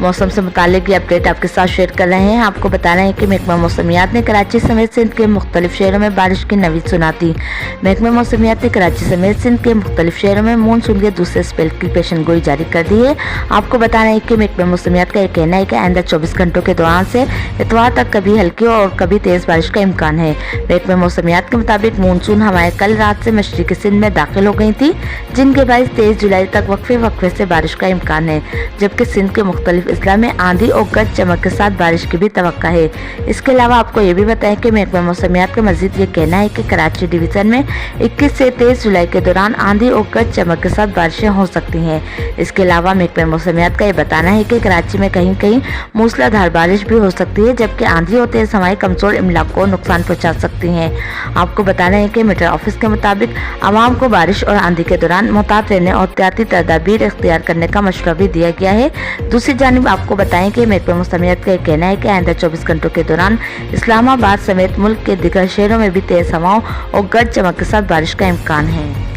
मौसम से मुतालिक ये अपडेट आपके साथ शेयर कर रहे हैं। आपको बता रहे हैं कि महकमा मौसमियात ने कराची समेत सिंध के मुख्तलिफ शहरों में बारिश की नवीद सुना दी। महकमा मौसमियात ने कराची समेत सिंध के मुख्तलिफ शहरों में मानसून के दूसरे स्पेल की पेशन गोई जारी कर दी है। आपको बता रहे हैं कि महकमा मौसमियात का यह कहना है कि आइंदा 24 घंटों के दौरान से इतवार तक कभी हल्की और कभी तेज बारिश का इम्कान है। महकमा मौसमियात के मुताबिक मानसून हवाएं कल रात से मशरक़ी सिंध में दाखिल हो गई थी, जिनके बायस 23 जुलाई तक वक्फे से बारिश का इम्कान है, जबकि सिंध के मुख्तलिफ अजला में आंधी और गरज चमक के साथ बारिश की भी तवक्का है। इसके अलावा आपको ये भी बताएं कि महकमा मौसमियात का मजीद ये कहना है कि कराची डिवीज़न में 21 से 23 जुलाई के दौरान आंधी और गरज चमक के साथ बारिशें हो सकती हैं। इसके अलावा महकमा मौसमियात का ये बताना है कि कराची में कहीं कहीं मूसलाधार बारिश भी हो सकती है, जबकि आंधी और तेज हवाएं कमजोर इमलाक को नुकसान पहुँचा सकती हैं। आपको बताना है कि मीटर ऑफिस के मुताबिक आवाम को बारिश और आंधी के दौरान मुहतात रहने और एहतियाती तदाबीर इख्तियार करने का मशवरा भी दिया गया है। दूसरी जानिब आपको बताएं कि महकमा मौसमियात का कहना है कि आइंदा 24 घंटों के दौरान इस्लामाबाद समेत मुल्क के दीगर शहरों में भी तेज हवाओं और गरज चमक के साथ बारिश का इम्कान है।